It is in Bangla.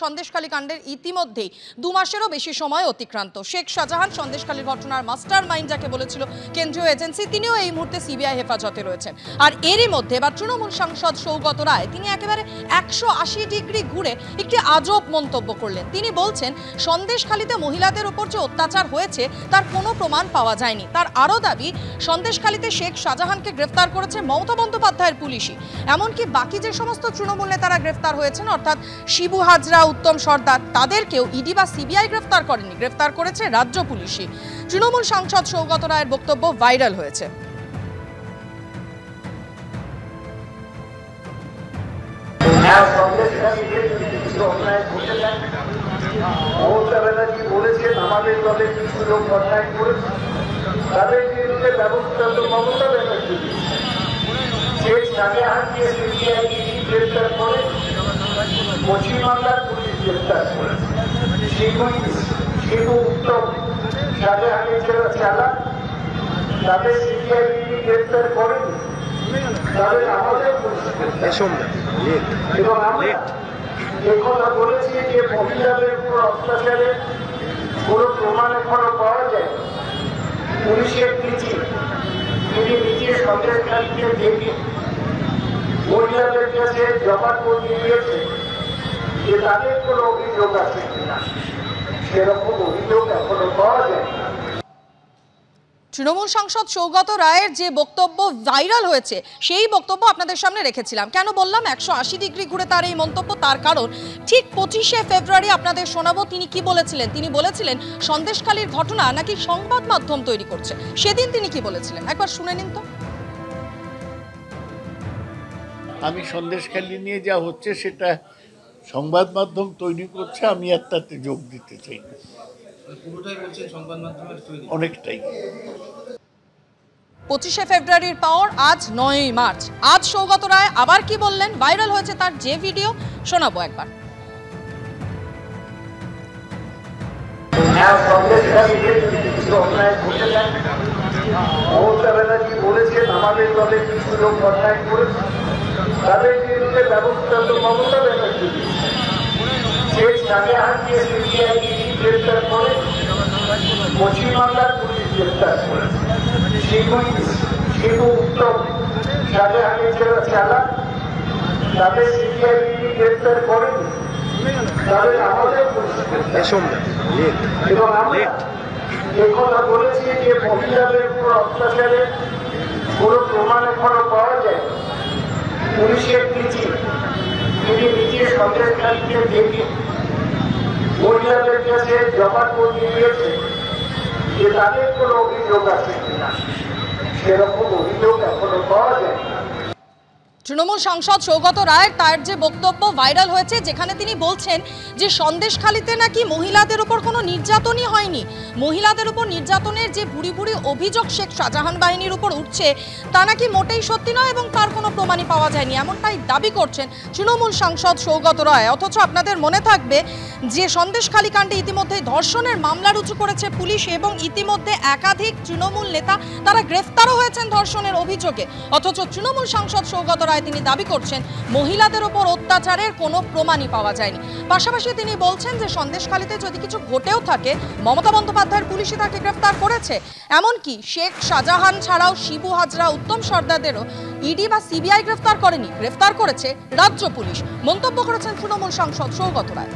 সন্দেশখালী কাণ্ডের ইতিমধ্যেই 2 মাসেরও বেশি সময় অতিক্রান্ত। শেখ শাহজাহান সন্দেশখালীর ঘটনার মাস্টার মাইন্ড যাকে বলেছিল কেন্দ্রীয় এজেন্সি, তিনিও এই মুহূর্তে সিবিআই হেফাজতে রয়েছেন। আর এরই মধ্যে এবার তৃণমূল সাংসদ সৌগত রায় তিনি একেবারে 180 ডিগ্রি ঘুরে একটি আজব মন্তব্য করলেন। তিনি বলছেন সন্দেশখালীতে মহিলাদের উপর যে অত্যাচার হয়েছে তার কোনো প্রমাণ পাওয়া যায়নি। তার আরও দাবি সন্দেশখালীতে শেখ শাহজাহানকে গ্রেফতার করেছে মমতা বন্দ্যোপাধ্যায়ের পুলিশই। এমনকি বাকি যে সমস্ত তৃণমূল নেতারা গ্রেফতার হয়েছেন অর্থাৎ শিবু হাজরা, উত্তম সর্দার, তাদেরকেও ইডি বা সিবিআই গ্রেফতার করেনি, গ্রেফতার করেছে রাজ্য পুলিশই। তৃণমূল সাংসদ সৌগত রায়ের বক্তব্য ভাইরাল হয়েছে। আমাদের দলের কিছু লোক অন্যায় করেছে, তাদের বিরুদ্ধে ব্যবস্থা তো মমতা ব্যানার্জি শেখ শাহজাহানকে সিবিআই গ্রেফতার করে, পশ্চিমবাংলার পুলিশ গ্রেফতার করেছে। শিবু উত্তম শাহজাহানের যারা চালাক তাদের সিবিআই গ্রেফতার করেনি, তাদের আমাদের পুলিশ এবং আমরা কথা বলেছি যে মহিলাদের উপর অত্যাচারের কোনো প্রমাণ এখনো পাওয়া যায়। পুলিশের তিনি নিজে সন্দেশখালীতে দেখে মহিলাদের কাছে জবানবন্দি দিয়েছে যে তাদের কোনো অভিযোগ আছে কিনা, সেরকম অভিযোগ এখনো পাওয়া যায়। তৃণমূল সাংসদ সৌগত রায়ের যে বক্তব্য ভাইরাল হয়েছে সেই বক্তব্য আপনাদের সামনে রেখেছিলাম। কেন বললাম 180 ডিগ্রি ঘুরে তার এই মন্তব্য? তার কারণ ঠিক 25শে ফেব্রুয়ারি আপনাদের শোনাবো তিনি কি বলেছিলেন। তিনি বলেছিলেন সন্দেশখালীর ঘটনা নাকি সংবাদ মাধ্যম তৈরি করছে। সেদিন তিনি কি বলেছিলেন একবার শুনে নিন তো। আমি সন্দেশখালী নিয়ে যা হচ্ছে সেটা সংবাদ মাধ্যম তৈরি করছে, আমি আর তাতে যোগ দিতে চাই না। অনেকটাই। 25শে ফেব্রুয়ারির পর আজ 9ই মার্চ। আজ সৌগত রায় আবার কি বললেন, ভাইরাল হয়েছে তার যে ভিডিও, শোনাবো একবার। মমতা ব্যানার্জি বলেছেন আমাদের দলের কিছু লোক অন্যায় করেছে, তাদের বিরুদ্ধে ব্যবস্থা তো মমতা ব্যানার্জি শেখ শাহজাহানকে সিবিআই গ্রেফতার করে, পশ্চিমবাংলার পুলিশ গ্রেফতার করেছে। শিবু উত্তম শাহজাহানের যারা চালাক তাদের সিবিআই গ্রেফতার করেনি, তাদের আমাদের পুলিশ এবং আমরা কথা বলেছি যে মহিলাদের উপর অত্যাচারের কোনো প্রমাণ এখনো পাওয়া যায়। পুলিশের তিনি নিজে সন্দেশখালীতে দেখে মহিলাদের কাছে জবানবন্দি দিয়েছে যে তাদের কোনো অভিযোগ আছে কিনা, সেরকম অভিযোগ এখনো পাওয়া যায়। তৃণমূল সাংসদ সৌগত রায় তার যে বক্তব্য ভাইরাল হয়েছে, যেখানে তিনি বলছেন যে সন্দেশখালীতে নাকি মহিলাদের উপর কোনো নির্যাতনই হয়নি, মহিলাদের উপর নির্যাতনের যে বুড়ি বুড়ি অভিযোগ শেখ শাহজাহান বাহিনীর উপর উঠছে তা নাকি মোটেই সত্যি নয় এবং তার কোনো প্রমাণই পাওয়া যায়নি, এমনটাই দাবি করছেন তৃণমূল সাংসদ সৌগত রায়। অথচ আপনাদের মনে থাকবে যে সন্দেশখালী কাণ্ডে ইতিমধ্যে ধর্ষণের মামলা রুজু করেছে পুলিশ এবং ইতিমধ্যে একাধিক তৃণমূল নেতা তারা গ্রেফতারও হয়েছেন ধর্ষণের অভিযোগে। অথচ তৃণমূল সাংসদ সৌগত রায় তিনি দাবি করছেন মহিলাদের উপর অত্যাচারের কোনো প্রমাণই পাওয়া যায়নি। পাশাপাশি তিনি বলছেন যে সন্দেশখালীতে যদি কিছু ঘটেও থাকে মমতা বন্দ্যোপাধ্যায়ের পুলিশই তাকে গ্রেফতার করেছে। এমনকি শেখ শাহজাহান ছাড়াও শিবু হাজরা, উত্তম সর্দারদেরও ইডি বা সিবিআই গ্রেফতার করেনি, গ্রেফতার করেছে রাজ্য পুলিশ। মন্তব্য করেছেন তৃণমূল সাংসদ সৌগত রায়।